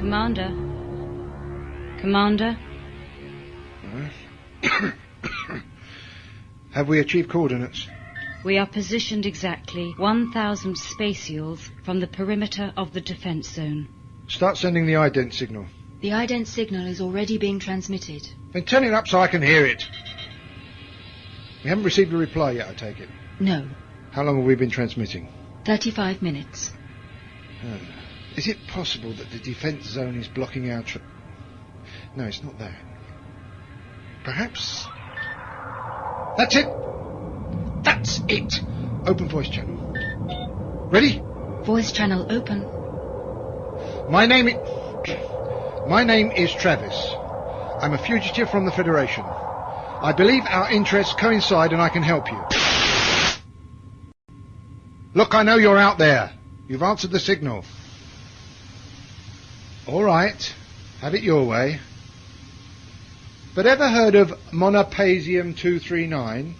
Commander? Commander? Have we achieved coordinates? We are positioned exactly 1,000 spatials from the perimeter of the defence zone. Start sending the ident signal. The ident signal is already being transmitted. Then turn it up so I can hear it. We haven't received a reply yet, I take it? No. How long have we been transmitting? 35 minutes. Is it possible that the defence zone is blocking our... No, it's not that. Perhaps... That's it! That's it! Open voice channel. Ready? Voice channel open. My name is Travis. I'm a fugitive from the Federation. I believe our interests coincide and I can help you. Look, I know you're out there. You've answered the signal. All right. Have it your way. But ever heard of Monopazium 239?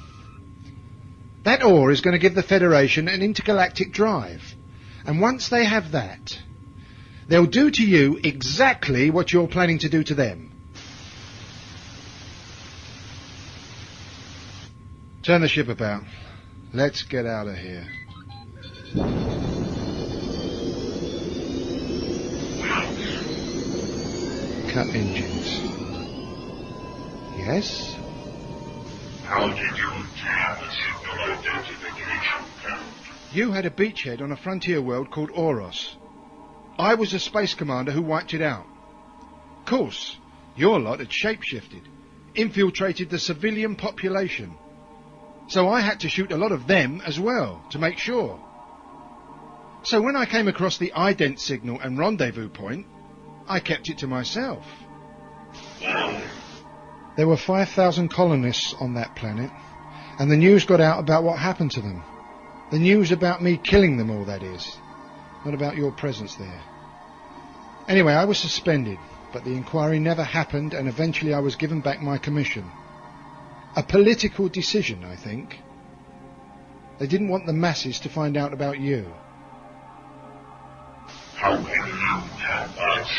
That ore is going to give the Federation an intergalactic drive. And once they have that, they'll do to you exactly what you're planning to do to them. Turn the ship about. Let's get out of here. Cut engines. Yes? How did you have a signal identification code? You had a beachhead on a frontier world called Oros. I was a space commander who wiped it out. Of course, your lot had shapeshifted, infiltrated the civilian population. So I had to shoot a lot of them as well, to make sure. So when I came across the ident signal and rendezvous point, I kept it to myself. There were 5,000 colonists on that planet, and the news got out about what happened to them. The news about me killing them all, that is. Not about your presence there. Anyway, I was suspended, but the inquiry never happened, and eventually I was given back my commission. A political decision, I think. They didn't want the masses to find out about you. How can you help us?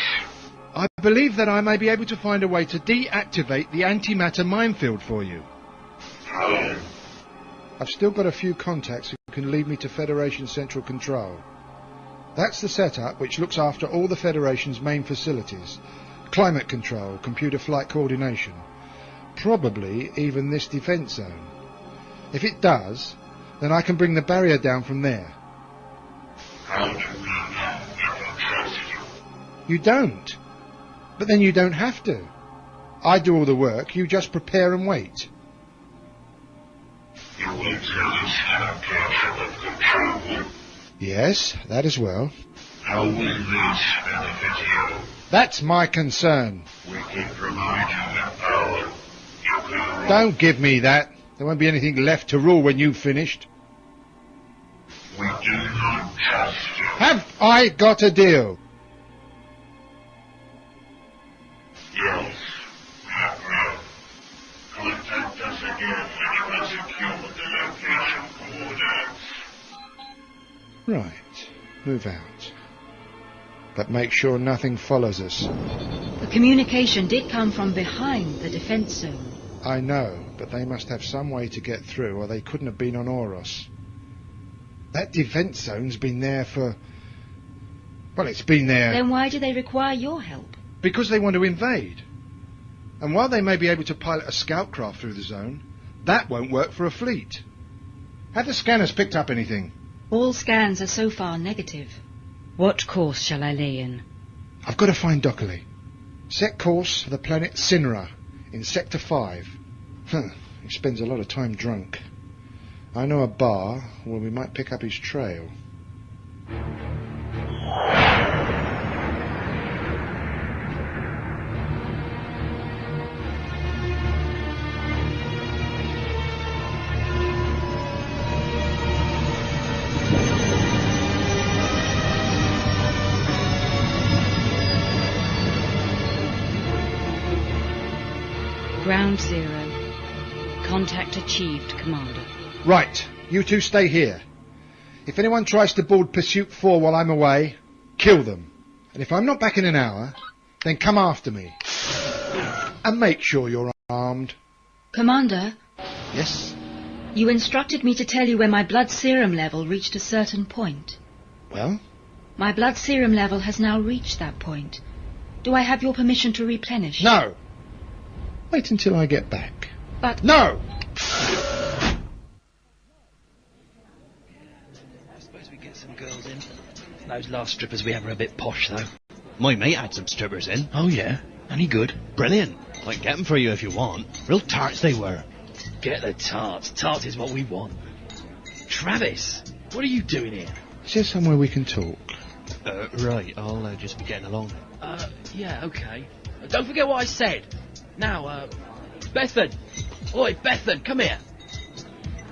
I believe that I may be able to find a way to deactivate the antimatter minefield for you. How? I've still got a few contacts who can lead me to Federation Central Control. That's the setup which looks after all the Federation's main facilities. Climate control, computer flight coordination. Probably even this defence zone. If it does, then I can bring the barrier down from there. How do we know we can trust you? You don't. But then you don't have to. I do all the work, you just prepare and wait. You will tell us how to of control? Yes, that as well. How will this benefit you? That's my concern. We can provide you with power. You can... Don't give me that. There won't be anything left to rule when you've finished. We do not trust you. Have I got a deal? Yes, we agree. Contact us again when you have secured the location coordinates. Right. Move out. But make sure nothing follows us. The communication did come from behind the defence zone. I know, but they must have some way to get through, or they couldn't have been on Oros. That defence zone's been there for... Well, it's been there... Then why do they require your help? Because they want to invade. And while they may be able to pilot a scout craft through the zone, that won't work for a fleet. Have the scanners picked up anything? All scans are so far negative. What course shall I lay in? I've got to find Docholli. Set course for the planet Sinra in Sector 5. He spends a lot of time drunk. I know a bar where we might pick up his trail. Ground Zero. Contact achieved, Commander. Right, you two stay here. If anyone tries to board Pursuit 4 while I'm away, kill them. And if I'm not back in an hour, then come after me. And make sure you're armed. Commander, Yes? you instructed me to tell you when my blood serum level reached a certain point. Well? My blood serum level has now reached that point. Do I have your permission to replenish? No! Wait until I get back. But... No! I suppose we get some girls in. Those last strippers we have are a bit posh, though. My mate had some strippers in. Oh, yeah? Any good? Brilliant. I can get them for you if you want. Real tarts they were. Get the tarts. Tarts is what we want. Travis, what are you doing here? Is there somewhere we can talk? Right, I'll just be getting along. Yeah, okay. Don't forget what I said. Now, Bethan. Oi, Bethan, come here.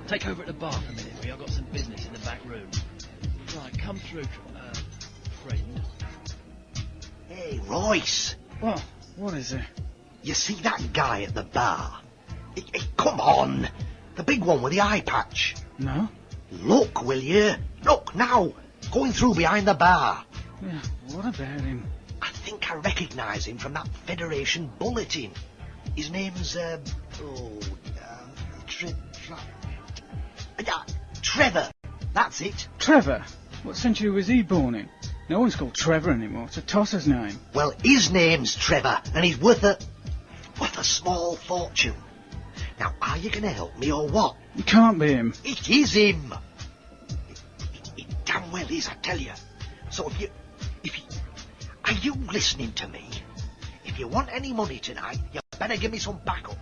Take over at the bar for a minute, I've got some business in the back room. Right, come through, friend. Hey, Royce. What is it? You see that guy at the bar? Come on. The big one with the eye patch. No? Look, will you? Look, now. Going through behind the bar. Yeah, what about him? I think I recognise him from that Federation bulletin. His name's, Trevor. That's it. Trevor? What century was he born in? No one's called Trevor anymore. It's a tosser's name. Well, his name's Trevor, and he's worth a small fortune. Now, are you going to help me or what? It can't be him. It is him. It damn well is, I tell you. So if you... Are you listening to me? If you want any money tonight, you better give me some backup.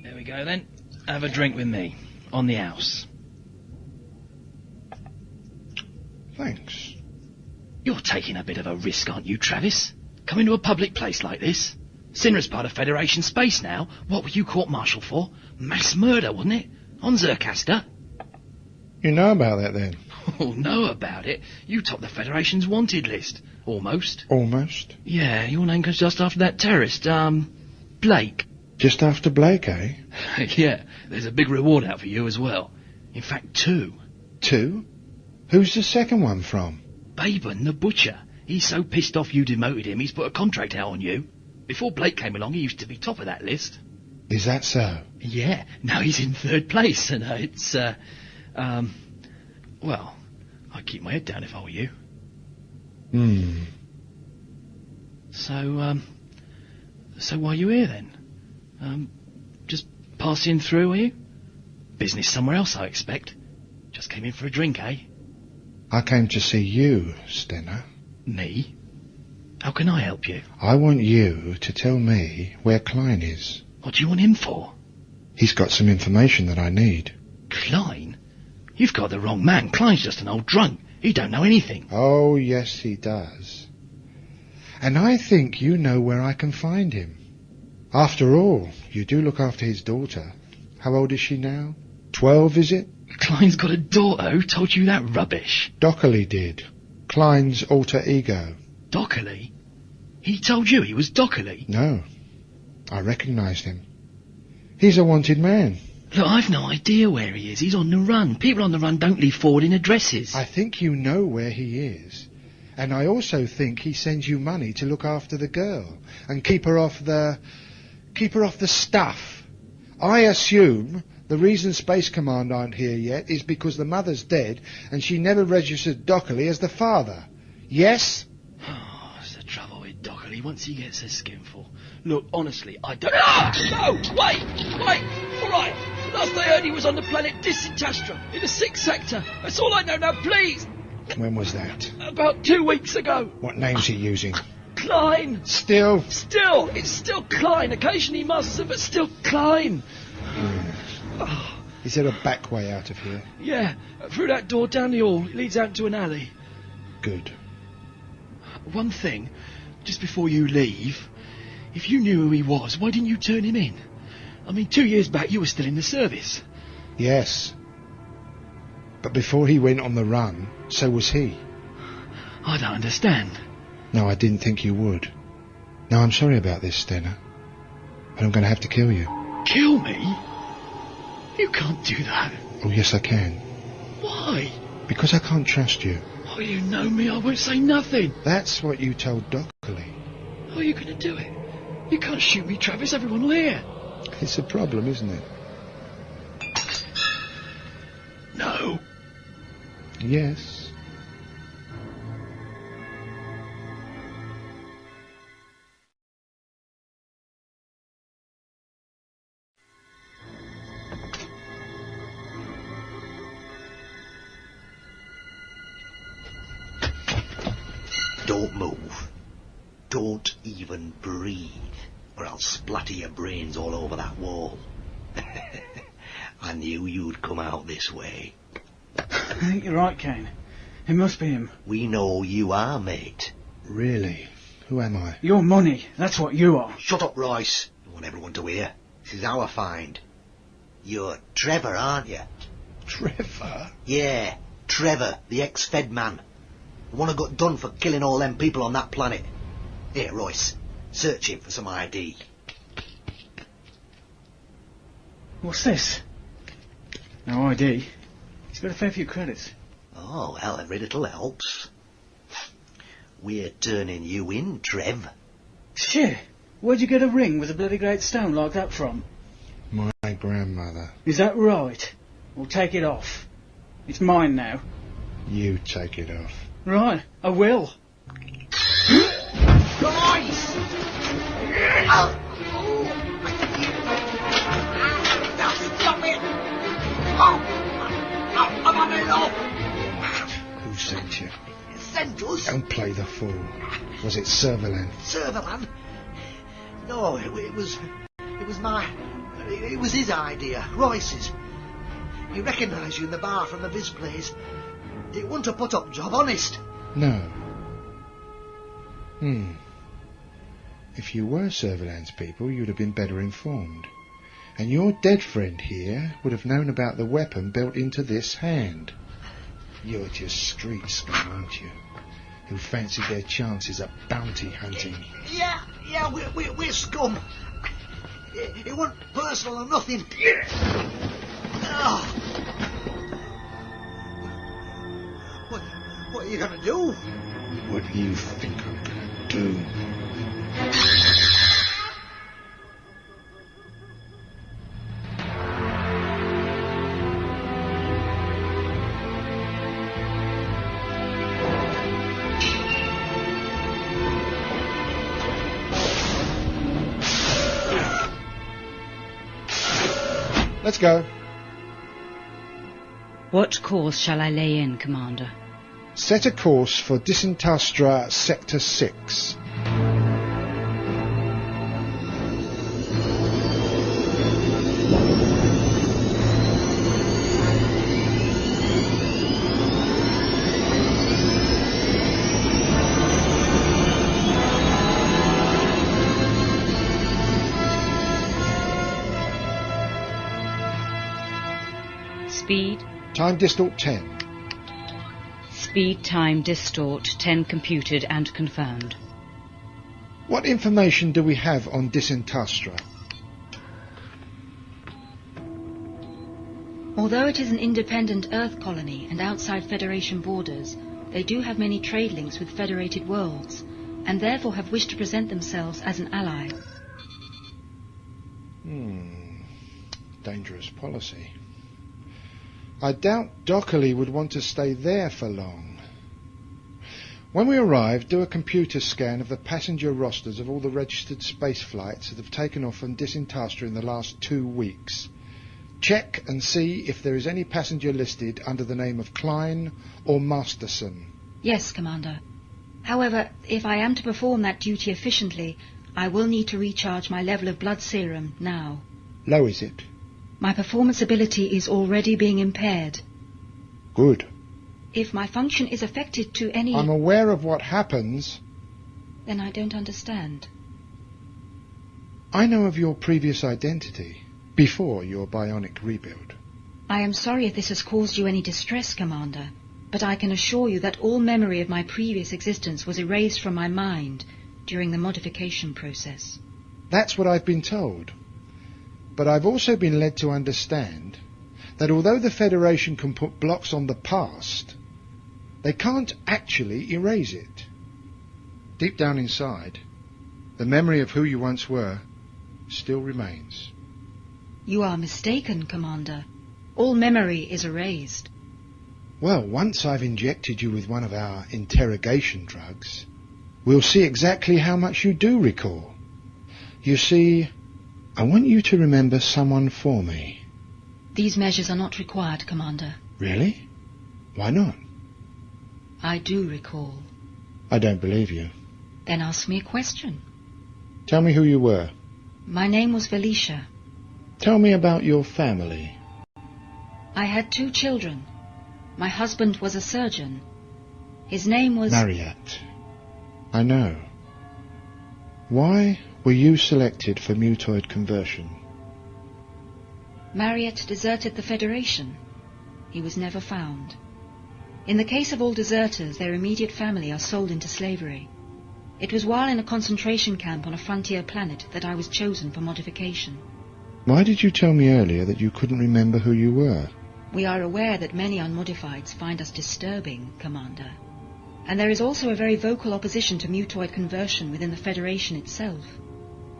There we go, then. Have a drink with me. On the house. Thanks. You're taking a bit of a risk, aren't you, Travis? Coming to a public place like this? Sinra's part of Federation space now. What were you court-martialed for? Mass murder, wasn't it? On Zercaster? You know about that then? Oh, know about it? You topped the Federation's wanted list. Almost. Almost. Yeah, your name comes just after that terrorist, Blake. Just after Blake, eh? Yeah, there's a big reward out for you as well. In fact, 2. 2? Who's the second one from? Baben, the butcher. He's so pissed off you demoted him, he's put a contract out on you. Before Blake came along, he used to be top of that list. Is that so? Yeah, now he's in 3rd place, and it's, well, I'd keep my head down if I were you. So why are you here then? Just passing through, are you? Business somewhere else, I expect. Just came in for a drink, eh? I came to see you, Stenner. Me? How can I help you? I want you to tell me where Klein is. What do you want him for? He's got some information that I need. Klein? You've got the wrong man. Klein's just an old drunk. He don't know anything. Oh, yes, he does. And I think you know where I can find him. After all, you do look after his daughter. How old is she now? 12, is it? Klein's got a daughter. Who told you that rubbish? Docholli did. Klein's alter ego. Docholli? He told you he was Docholli? No. I recognised him. He's a wanted man. Look, I've no idea where he is. He's on the run. People on the run don't leave forwarding addresses. I think you know where he is. And I also think he sends you money to look after the girl and keep her off the stuff. I assume the reason Space Command aren't here yet is because the mother's dead and she never registered Docholli as the father. Yes? Oh, that's the trouble with Docholli. Once he gets a skinful. Look, honestly, I don't... Ah! No! Wait! All right. Last I heard he was on the planet Disintastra in the 6th sector. That's all I know now, please. When was that? About 2 weeks ago. What name's he using? Klein. Still? It's still Klein. Occasionally Master, but still Klein. Oh. Is there a back way out of here? Yeah, through that door down the hall. It leads out to an alley. Good. One thing, just before you leave, if you knew who he was, why didn't you turn him in? I mean, 2 years back you were still in the service. Yes. But before he went on the run, so was he. I don't understand. No, I didn't think you would. No, I'm sorry about this, Stenner. But I'm going to have to kill you. Kill me? You can't do that. Oh, yes, I can. Why? Why? Because I can't trust you. Oh, you know me, I won't say nothing. That's what you told Docholli. How are you going to do it? You can't shoot me, Travis, everyone will hear. It's a problem, isn't it? No. Yes. Don't move. Don't even breathe, or I'll splatter your brains all over that wall. I knew you'd come out this way. I think you're right, Kane. It must be him. We know you are, mate. Really? Who am I? Your money, that's what you are. Shut up, Royce. You want everyone to hear. This is our find. You're Trevor, aren't you? Trevor? Yeah, Trevor, the ex-Fed man. The one who got done for killing all them people on that planet. Here, Royce, search him for some ID. What's this? No ID. He's got a fair few credits. Oh, well, every little helps. We're turning you in, Trev. Shit! Where'd you get a ring with a bloody great stone like that from? My grandmother. Is that right? Well, take it off. It's mine now. You take it off. Right, I will. Royce! Stop it! I'm having enough! Who sent you? Sent us? Don't play the fool. Was it Serverland? Serverland? No, it was his idea, Royce's. He recognised you in the bar from the Viz place. It wasn't a put-up job, honest. No. If you were Serverland's people, you'd have been better informed. And your dead friend here would have known about the weapon built into this hand. You're just street scum, aren't you? Who fancied their chances at bounty hunting. Yeah, we're scum. It wasn't personal or nothing. Oh. What are you going to do? What do you think I'm going to do? Let's go. What course shall I lay in, Commander? Set a course for Disintastra Sector 6. Speed? Time distort 10. Speed, time, distort, 10 computed and confirmed. What information do we have on Disintastra? Although it is an independent Earth colony and outside Federation borders, they do have many trade links with Federated worlds, and therefore have wished to present themselves as an ally. Dangerous policy. I doubt Docholli would want to stay there for long. When we arrive, do a computer scan of the passenger rosters of all the registered space flights that have taken off from Disintastra in the last 2 weeks. Check and see if there is any passenger listed under the name of Klein or Masterson. Yes, Commander. However, if I am to perform that duty efficiently, I will need to recharge my level of blood serum now. Low, is it? My performance ability is already being impaired. Good. If my function is affected to any... I'm aware of what happens. Then I don't understand. I know of your previous identity, before your bionic rebuild. I am sorry if this has caused you any distress, Commander, but I can assure you that all memory of my previous existence was erased from my mind during the modification process. That's what I've been told. But I've also been led to understand that although the Federation can put blocks on the past, they can't actually erase it. Deep down inside, the memory of who you once were still remains. You are mistaken, Commander. All memory is erased. Well, once I've injected you with one of our interrogation drugs, we'll see exactly how much you do recall. You see, I want you to remember someone for me. These measures are not required, Commander. Really? Why not? I do recall. I don't believe you. Then ask me a question. Tell me who you were. My name was Felicia. Tell me about your family. I had 2 children. My husband was a surgeon. His name was... Lafayette. I know. Why were you selected for mutoid conversion? Marriott deserted the Federation. He was never found. In the case of all deserters, their immediate family are sold into slavery. It was while in a concentration camp on a frontier planet that I was chosen for modification. Why did you tell me earlier that you couldn't remember who you were? We are aware that many unmodifieds find us disturbing, Commander. And there is also a very vocal opposition to mutoid conversion within the Federation itself.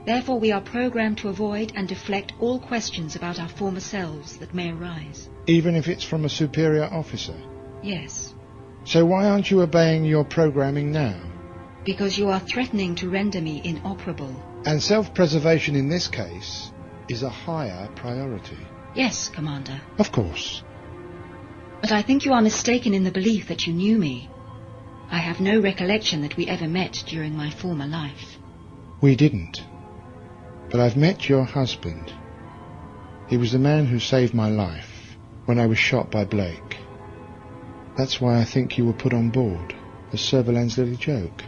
Therefore we are programmed to avoid and deflect all questions about our former selves that may arise. Even if it's from a superior officer? Yes. So why aren't you obeying your programming now? Because you are threatening to render me inoperable. And self-preservation in this case is a higher priority. Yes, Commander. Of course. But I think you are mistaken in the belief that you knew me. I have no recollection that we ever met during my former life. We didn't. But I've met your husband. He was the man who saved my life when I was shot by Blake. That's why I think you were put on board, as Servalan's little joke.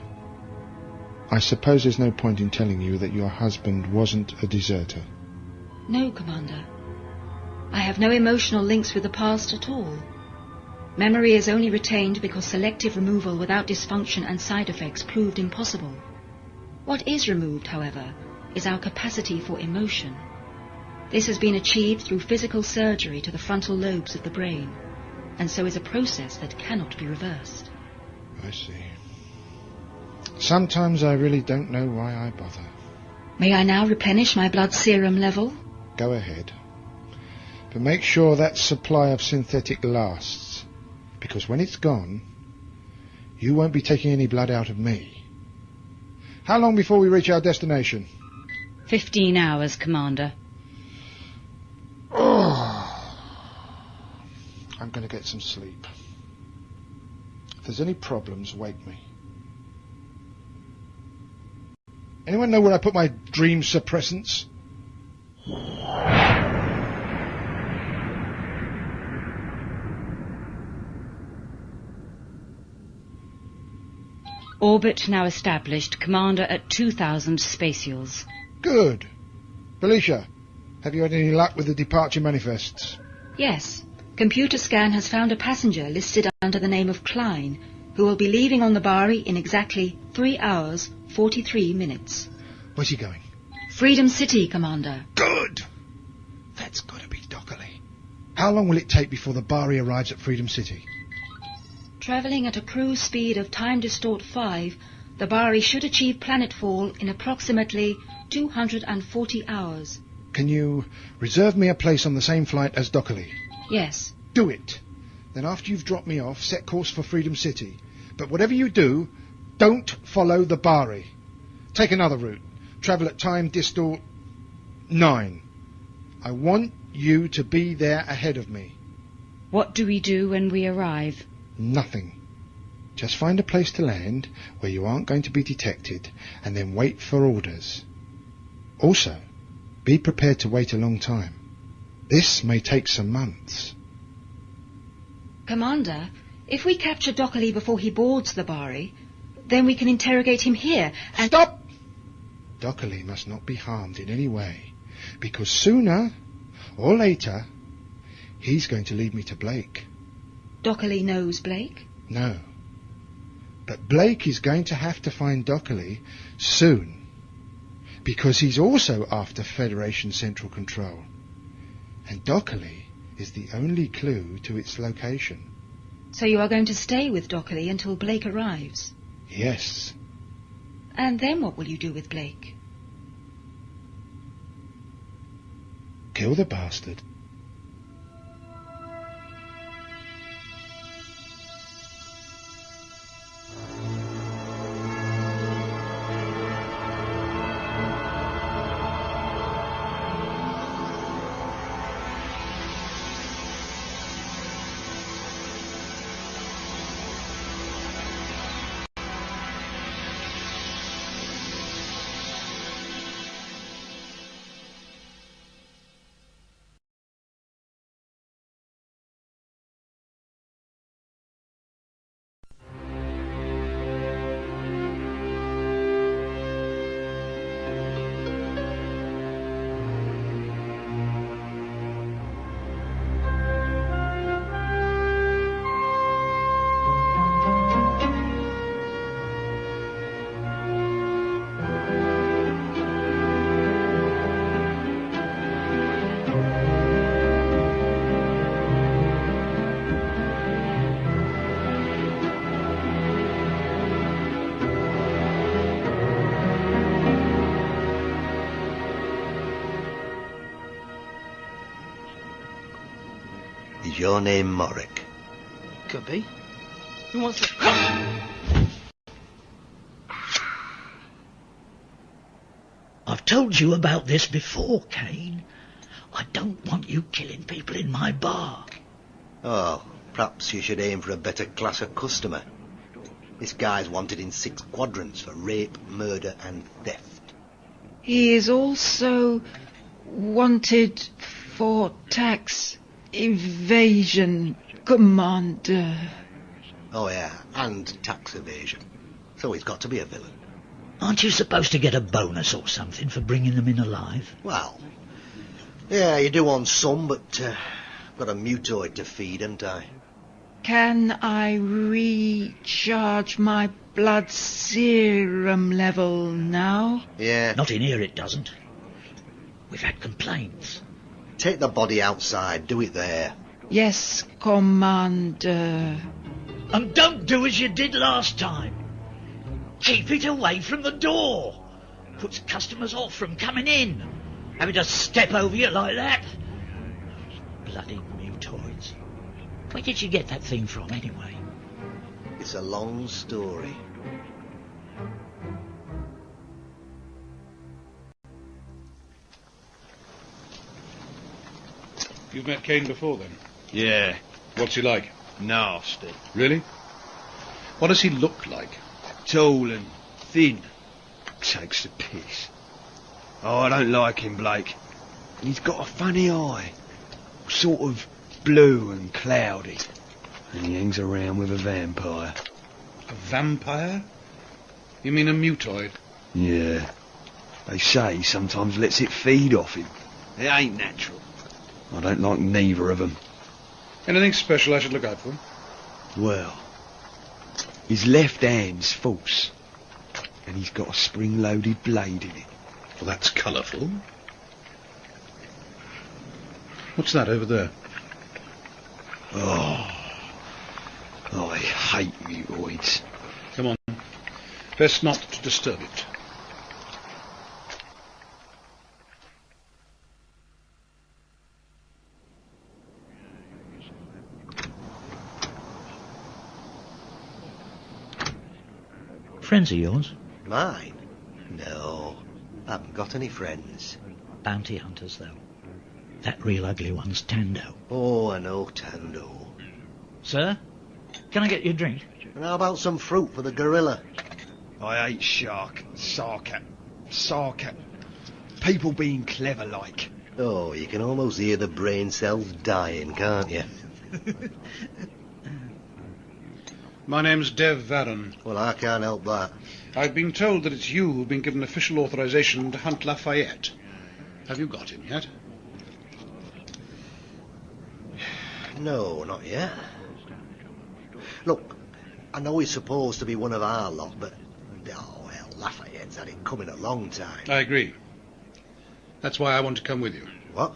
I suppose there's no point in telling you that your husband wasn't a deserter. No, Commander. I have no emotional links with the past at all. Memory is only retained because selective removal without dysfunction and side effects proved impossible. What is removed, however, is our capacity for emotion. This has been achieved through physical surgery to the frontal lobes of the brain, and so is a process that cannot be reversed. I see. Sometimes I really don't know why I bother. May I now replenish my blood serum level? Go ahead. But make sure that supply of synthetic lasts, because when it's gone, you won't be taking any blood out of me. How long before we reach our destination? 15 hours, Commander. Oh, I'm going to get some sleep. If there's any problems, wake me. Anyone know where I put my dream suppressants? Orbit now established. Commander at 2,000 spatials. Good. Felicia, have you had any luck with the departure manifests? Yes. Computer scan has found a passenger listed under the name of Klein, who will be leaving on the Bari in exactly 3 hours, 43 minutes. Where's he going? Freedom City, Commander. Good. That's got to be Docholli. How long will it take before the Bari arrives at Freedom City? Travelling at a cruise speed of time distort 5, the Bari should achieve planetfall in approximately 240 hours. Can you reserve me a place on the same flight as Docholli? Yes. Do it. Then after you've dropped me off, set course for Freedom City. But whatever you do, don't follow the Bari. Take another route. Travel at time distort 9. I want you to be there ahead of me. What do we do when we arrive? Nothing. Just find a place to land where you aren't going to be detected, and then wait for orders. Also, be prepared to wait a long time. This may take some months. Commander, if we capture Docholli before he boards the Bari, then we can interrogate him here and... Stop! Docholli must not be harmed in any way, because sooner or later he's going to lead me to Blake. Docholli knows Blake? No. But Blake is going to have to find Docholli soon, because he's also after Federation Central Control. And Docholli is the only clue to its location. So you are going to stay with Docholli until Blake arrives? Yes. And then what will you do with Blake? Kill the bastard. Is your name Morrick? Could be. Who wants to... I've told you about this before, Kane. I don't want you killing people in my bar. Oh, perhaps you should aim for a better class of customer. This guy's wanted in 6 quadrants for rape, murder and theft. He is also wanted for tax evasion, Commander. Oh yeah, and tax evasion. So he's got to be a villain. Aren't you supposed to get a bonus or something for bringing them in alive? Well, yeah, you do on some, but I've got a mutoid to feed, haven't I? Can I recharge my blood serum level now? Yeah. Not in here, it doesn't. We've had complaints. Take the body outside, do it there. Yes, Commander. And don't do as you did last time. Keep it away from the door. Puts customers off from coming in. Having to step over you like that. Bloody mutoids. Where did you get that thing from, anyway? It's a long story. You've met Kane before, then? Yeah, What's he like? nasty. Really? What does he look like? Tall and thin. Takes the piss. Oh, I don't like him, Blake. He's got a funny eye. Sort of blue and cloudy. And he hangs around with a vampire. A vampire? You mean a mutoid? Yeah. They say he sometimes lets it feed off him. It ain't natural. I don't like neither of them. Anything special I should look out for? Well, his left hand's false. And he's got a spring-loaded blade in it. Well, that's colourful. What's that over there? Oh, I hate mutoids. Come on. Best not to disturb it. Friends of yours? Mine? No, I haven't got any friends. Bounty hunters, though. That real ugly one's Tando. Oh, I know Tando. Sir? Can I get you a drink? And how about some fruit for the gorilla? I hate sarcat. People being clever like. Oh, you can almost hear the brain cells dying, can't you? My name's Dev Varon. Well, I can't help that. I've been told that it's you who've been given official authorization to hunt Lafayette. Have you got him yet? No, not yet. Look, I know he's supposed to be one of our lot, but... Oh, well, Lafayette's had it coming a long time. I agree. That's why I want to come with you. What?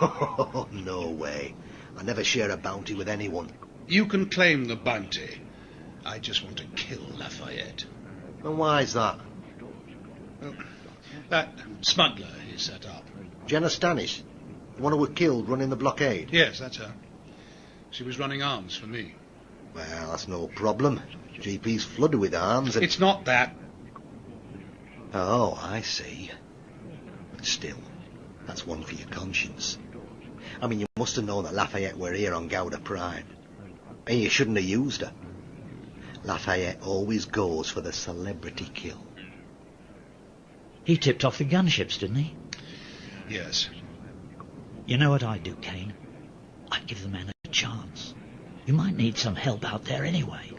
Oh, no way. I never share a bounty with anyone. You can claim the bounty. I just want to kill Lafayette. And why is that? Well, that smuggler he set up. Jenna Stannis? The one who was killed running the blockade? Yes, that's her. She was running arms for me. Well, that's no problem. GP's flooded with arms and... It's not that. Oh, I see. But still, that's one for your conscience. I mean, you must have known that Lafayette were here on Gauda Prime. And you shouldn't have used her. Lafayette always goes for the celebrity kill. He tipped off the gunships, didn't he? Yes. You know what I'd do, Kane? I'd give the man a chance. You might need some help out there anyway.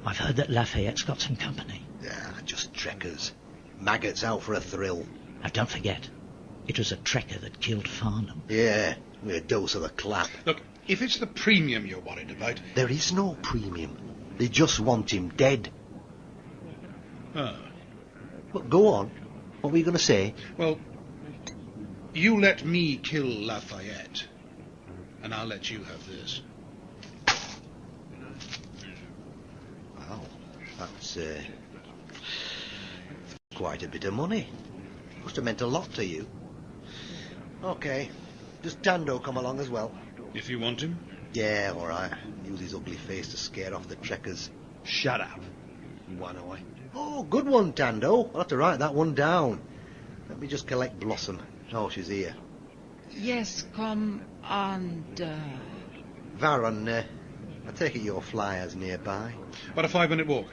I've heard that Lafayette's got some company. Yeah, just trekkers. Maggots out for a thrill. Now, don't forget, it was a trekker that killed Farnham. Yeah, with a dose of the clap. Look, if it's the premium you're worried about... There is no premium. They just want him dead. Oh. But go on. What were you going to say? Well, you let me kill Lafayette, and I'll let you have this. Wow, that's quite a bit of money. Must have meant a lot to you. Okay, does Tando come along as well? If you want him. Yeah, all right. Use his ugly face to scare off the trekkers. Shut up, one eye. Oh, good one, Tando. I'll have to write that one down. Let me just collect Blossom. Oh, she's here. Yes, Commander. Varon, I take it your flyer's nearby. About a 5-minute walk.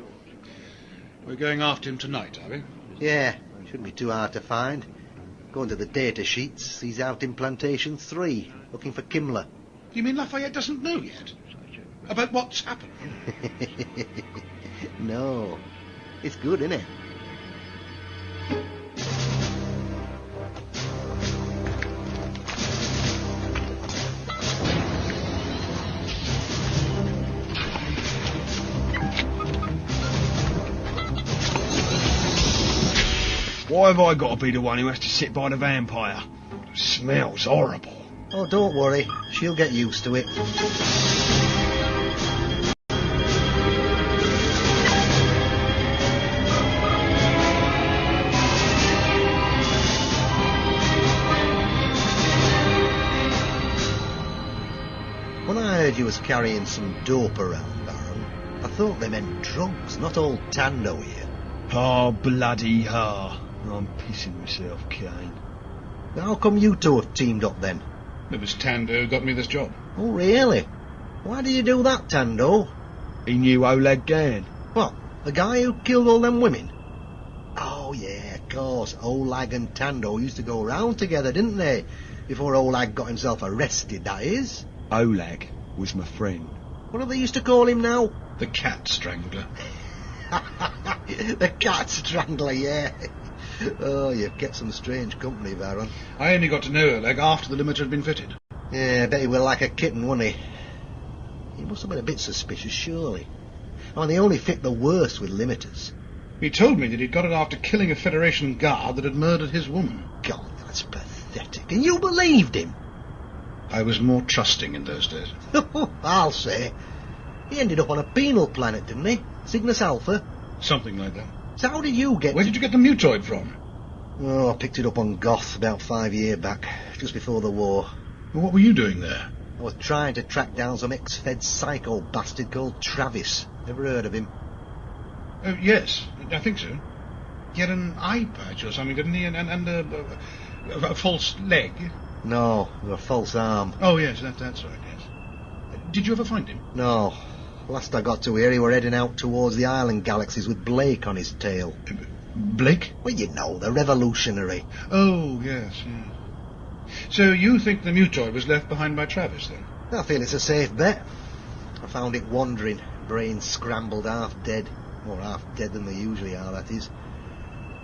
We're going after him tonight, are we? Yeah, shouldn't be too hard to find. Going to the data sheets, he's out in Plantation 3, looking for Kimler. You mean Lafayette doesn't know yet? About what's happened? No. It's good, isn't it? Why have I got to be the one who has to sit by the vampire? Smells horrible. Oh, don't worry. She'll get used to it. When I heard you was carrying some dope around, Baron, I thought they meant drugs, not old Tando here. Oh, bloody hell. I'm pissing myself, Kane. How come you two have teamed up then? It was Tando who got me this job. Oh, really? Why did you do that, Tando? He knew Oleg Kane. What, the guy who killed all them women? Oh, yeah, of course. Oleg and Tando used to go round together, didn't they? Before Oleg got himself arrested, that is. Oleg was my friend. What do they used to call him now? The cat strangler. The cat strangler, yeah. Oh, you've kept some strange company, Baron. I only got to know Oleg after the limiter had been fitted. Yeah, I bet he was like a kitten, wasn't he? He must have been a bit suspicious, surely. Oh, they only fit the worst with limiters. He told me that he'd got it after killing a Federation guard that had murdered his woman. God, that's pathetic. And you believed him? I was more trusting in those days. I'll say. He ended up on a penal planet, didn't he? Cygnus Alpha? Something like that. So how did you get... Where did you get the mutoid from? Oh, I picked it up on Goth about 5 years back, just before the war. Well, what were you doing there? I was trying to track down some ex-Fed psycho bastard called Travis. Ever heard of him? Oh, yes, I think so. He had an eye patch or something, didn't he? And a false leg. No, a false arm. Oh, yes, that's right, yes. Did you ever find him? No. Last I got to here, he were heading out towards the island galaxies with Blake on his tail. Blake? Well, you know, the revolutionary. Oh, yes, yes. So you think the mutoid was left behind by Travis, then? I feel it's a safe bet. I found it wandering, brain scrambled, half dead. More half dead than they usually are, that is.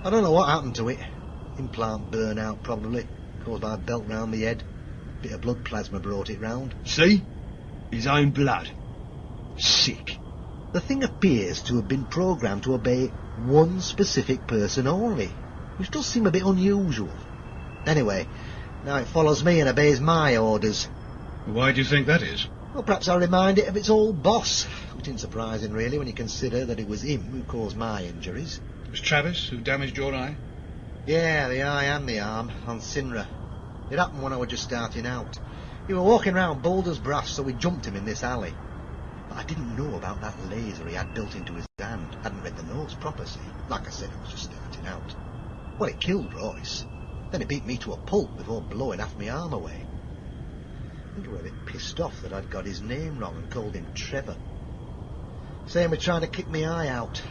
I don't know what happened to it. Implant burnout, probably. Caused by a belt round the head. Bit of blood plasma brought it round. See? His own blood. Sick. The thing appears to have been programmed to obey one specific person only, which does seem a bit unusual. Anyway, Now it follows me and obeys my orders. Why do you think that is? Well, perhaps I remind it of its old boss, which isn't surprising, really, when you consider that it was him who caused my injuries. It was Travis who damaged your eye? Yeah, the eye and the arm, on Sinra. It happened when I was just starting out. He were walking round Boulder's Brass, so we jumped him in this alley. But I didn't know about that laser he had built into his hand. Hadn't read the notes proper, see. Like I said, I was just starting out. Well, it killed Royce. Then it beat me to a pulp before blowing half my arm away. I think he were a bit pissed off that I'd got his name wrong and called him Trevor. Same with trying to kick my eye out.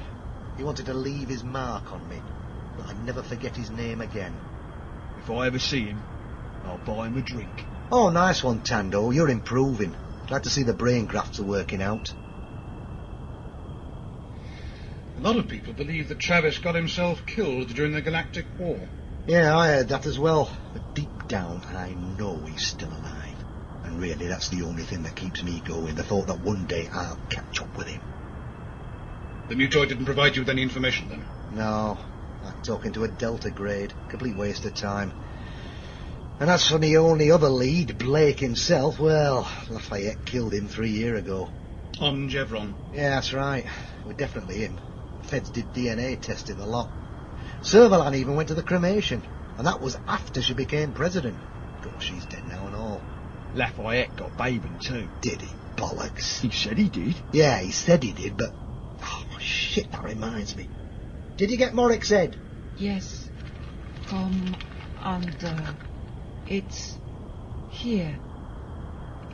He wanted to leave his mark on me, but I'd never forget his name again. If I ever see him, I'll buy him a drink. Oh, nice one, Tando. You're improving. Glad to see the brain grafts are working out. A lot of people believe that Travis got himself killed during the Galactic War. Yeah, I heard that as well. But deep down, I know he's still alive. And really, that's the only thing that keeps me going, the thought that one day I'll catch up with him. The mutoid didn't provide you with any information, then? No, like talking to a Delta grade. Complete waste of time. And as for the only other lead, Blake himself, well, Lafayette killed him 3 years ago. On Chevron? Yeah, that's right. It was definitely him. Feds did DNA testing a lot. Servalan even went to the cremation, and that was after she became president. Of course, she's dead now and all. Lafayette got bathing too. Did he? Bollocks. He said he did. Yeah, he said he did, but... Oh, shit, that reminds me. Did you get Morrick's head? Yes. Come under... It's... here.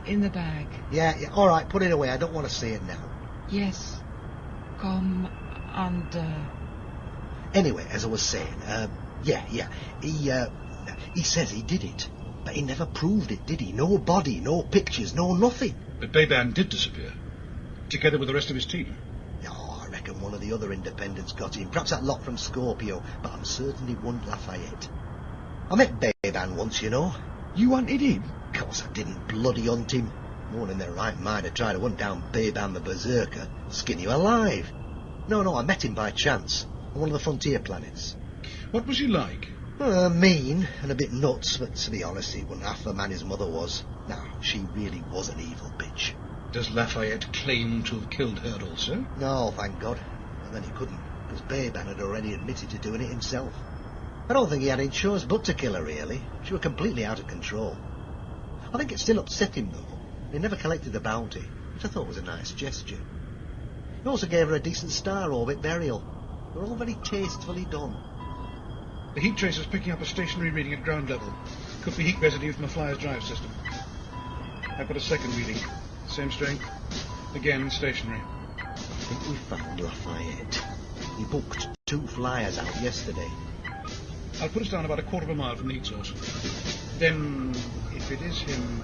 In the bag. Yeah, all right, put it away. I don't want to see it now. Yes. Come under... Anyway, as I was saying, yeah, he says he did it, but he never proved it, did he? No body, no pictures, no nothing. But Bayban did disappear, together with the rest of his team. Oh, I reckon one of the other independents got him, perhaps that lot from Scorpio, but I'm certain it wasn't Lafayette. I met Bayban once, you know. You hunted him? Of course I didn't bloody hunt him. No one in their right mind to try to hunt down Bayban the Berserker, skin you alive. No, I met him by chance. On one of the frontier planets. What was he like? Mean and a bit nuts, but to be honest, he wasn't half the man his mother was. No, she really was an evil bitch. Does Lafayette claim to have killed her also? No, thank God. And then he couldn't, because Bayban had already admitted to doing it himself. I don't think he had any choice but to kill her, really. She was completely out of control. I think it still upset him, though. He never collected the bounty, which I thought was a nice gesture. He also gave her a decent star orbit burial. They're all very tastefully done. The heat tracer's picking up a stationary reading at ground level. Could be heat residue from a flyer's drive system. I've got a second reading. Same strength. Again, stationary. I think we found Lafayette. He booked 2 flyers out yesterday. I'll put us down about a quarter of a mile from the heat source. Then, if it is him,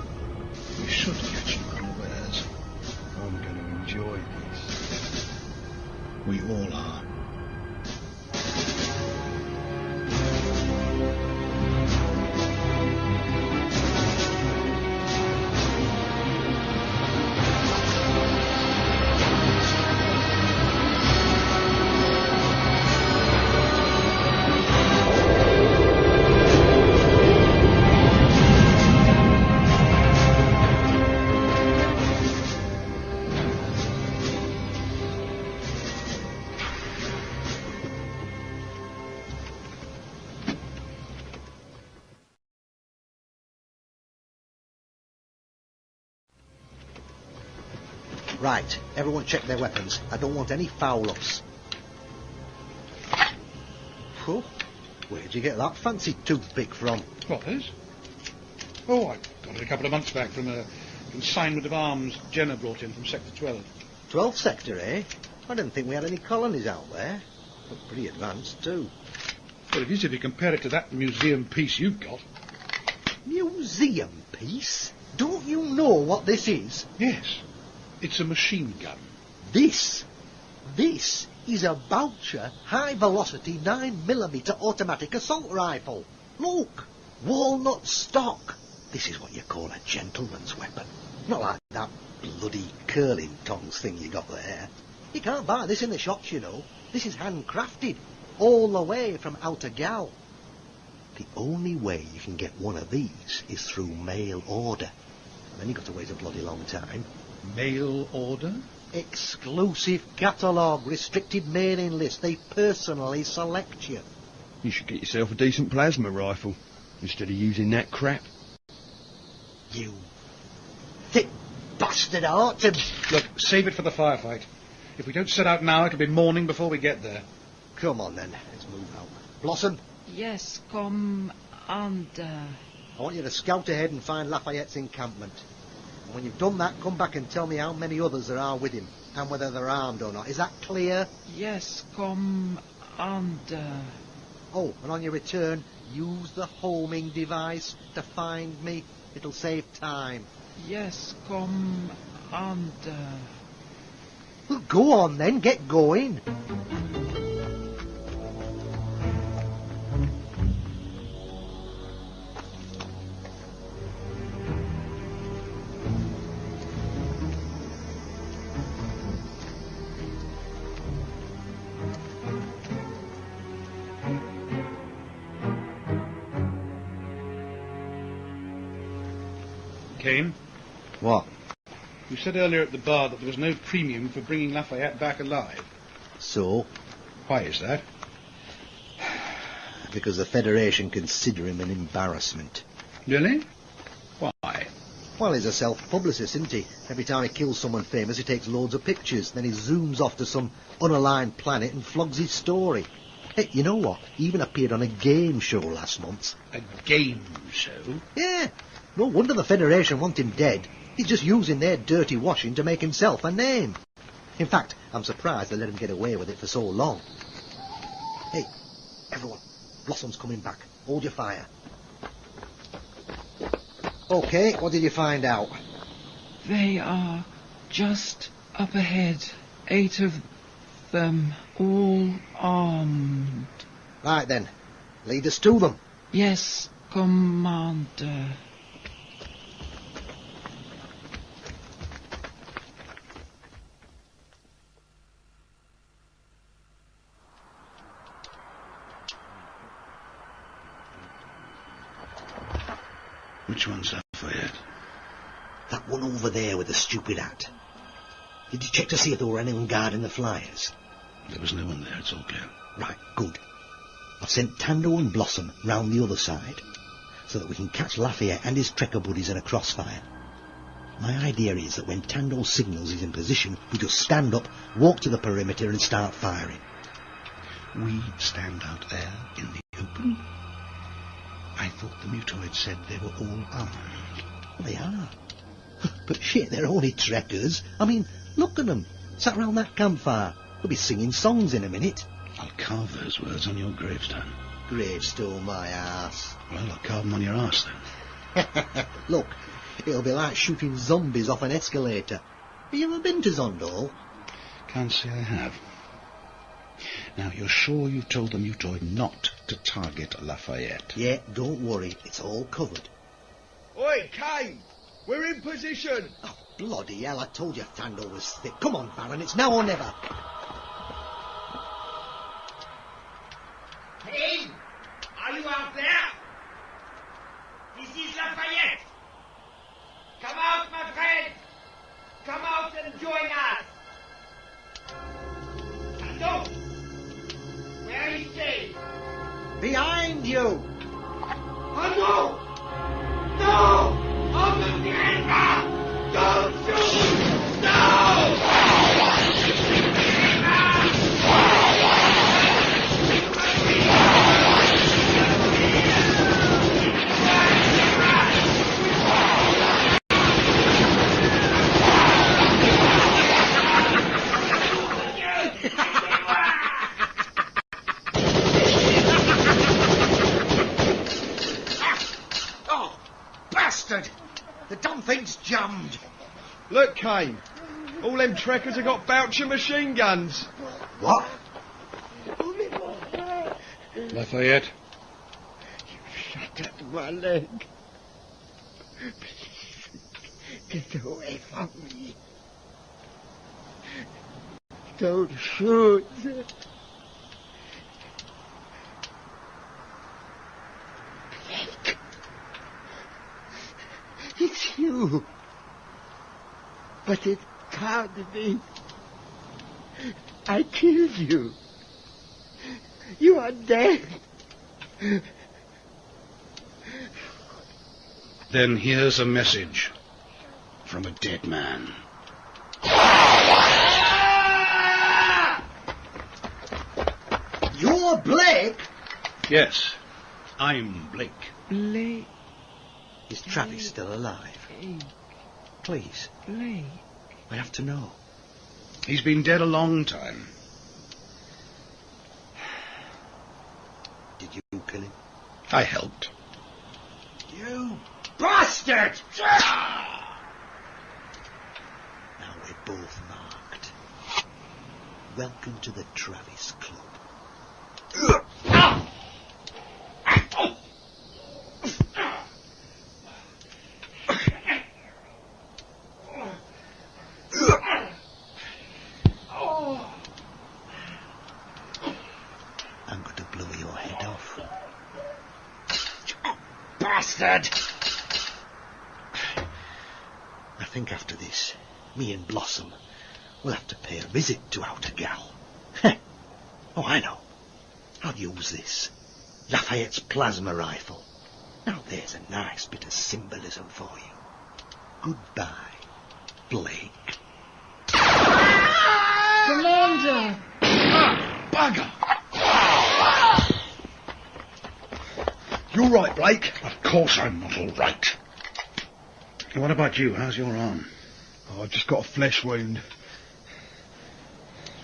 we should catch him unawares. I'm going to enjoy this. We all are. Right, everyone check their weapons. I don't want any foul-ups. Oh, where'd you get that fancy toothpick from? What, this? Oh, I got it a couple of months back from a consignment of arms Jenna brought in from Sector 12. 12th sector, eh? I didn't think we had any colonies out there. Look pretty advanced, too. Well, it is if you compare it to that museum piece you've got. Museum piece? Don't you know what this is? Yes. It's a machine gun. This is a Boucher high-velocity 9mm automatic assault rifle. Look, walnut stock. This is what you call a gentleman's weapon. Not like that bloody curling tongs thing you got there. You can't buy this in the shops, you know. This is handcrafted, all the way from Outer Gal. The only way you can get one of these is through mail order. And then you've got to wait a bloody long time. Mail order? Exclusive catalogue, restricted mailing list. They personally select you. You should get yourself a decent plasma rifle instead of using that crap. You thick bastard, I ought to... Look, save it for the firefight. If we don't set out now, it'll be morning before we get there. Come on then, let's move out. Blossom, Yes, Commander. I want you to scout ahead and find Lafayette's encampment. And when you've done that, come back and tell me how many others there are with him, and whether they're armed or not. Is that clear? Yes, Commander. Oh, and on your return, use the homing device to find me. It'll save time. Yes, Commander. Well, go on then, get going. Kane, What? you said earlier at the bar that there was no premium for bringing Lafayette back alive. So? Why is that? Because the Federation consider him an embarrassment. Really? Why? Well, he's a self-publicist, isn't he? Every time he kills someone famous, he takes loads of pictures. Then he zooms off to some unaligned planet and flogs his story. Hey, you know what? He even appeared on a game show last month. A game show? Yeah. No wonder the Federation want him dead. He's just using their dirty washing to make himself a name. In fact, I'm surprised they let him get away with it for so long. Hey, everyone, Blossom's coming back. Hold your fire. OK, what did you find out? They are just up ahead. 8 of them, all armed. Right then, lead us to them. Yes, Commander. Which one's Lafayette? That one over there with the stupid hat. Did you check to see if there were anyone guarding the flyers? There was no one there, it's all clear. Right, good. I've sent Tando and Blossom round the other side so that we can catch Lafayette and his trekker buddies in a crossfire. My idea is that when Tando signals he's in position, we just stand up, walk to the perimeter and start firing. We stand out there in the open? I thought the mutoid said they were all armed. They are. But shit, they're only trekkers. I mean, look at them. Sat round that campfire. They'll be singing songs in a minute. I'll carve those words on your gravestone. Gravestone, my ass. Well, I'll carve them on your arse then. Look, it'll be like shooting zombies off an escalator. Have you ever been to Zondal? Can't say I have. Now, you're sure you've told the mutoid not to target Lafayette? Yeah, don't worry. It's all covered. Oi, Kane! We're in position! Oh, bloody hell, I told you Thandle was thick. Come on, Baron, it's now or never. Kane! Are you out there? This is Lafayette! Come out, my friend! Come out and join us! Tando! Where is Kane? Behind you! Oh, no! No! Out of the river! Don't shoot! No! Oh, bastard! The damn thing's jammed. Look, Kane. All them trekkers have got Boucher machine guns. What? Lafayette? Shut at my leg. Please, get away from me. Don't shoot. But it can't be. I killed you. You are dead. Then here's a message from a dead man. You're Blake? Yes, I'm Blake. Blake. Is Travis still alive? Please. Blake. I have to know. He's been dead a long time. Did you kill him? I helped. You bastard! Now we're both marked. Welcome to the Travis Club. I'm going to blow your head off. Bastard! I think after this, me and Blossom will have to pay a visit to Outer Gal. Oh, I know. I'll use this. Lafayette's plasma rifle. Now there's a nice bit of symbolism for you. Goodbye, Blake. Commander! Bugger! You all right, Blake? Of course I'm not all right. What about you? How's your arm? Oh, I've just got a flesh wound.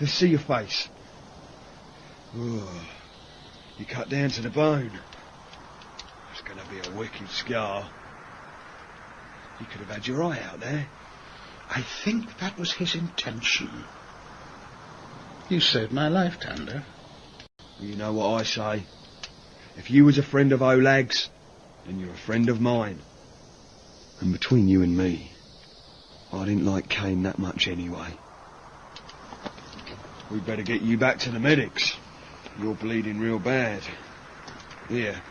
Let's see your face. Oh, you cut down to the bone. It's going to be a wicked scar. You could have had your eye out there. I think that was his intention. You saved my life, Tanda. You know what I say. If you was a friend of Olag's, then you're a friend of mine. And between you and me, I didn't like Kane that much anyway. We'd better get you back to the medics. You're bleeding real bad. Here,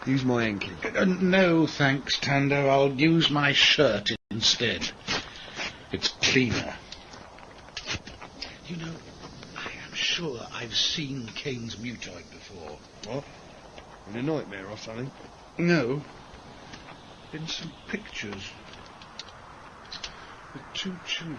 use my hanky. No, thanks, Tando. I'll use my shirt instead. It's cleaner. You know, I am sure I've seen Kane's mutoid before. What? In a nightmare or something? No. In some pictures. With two children.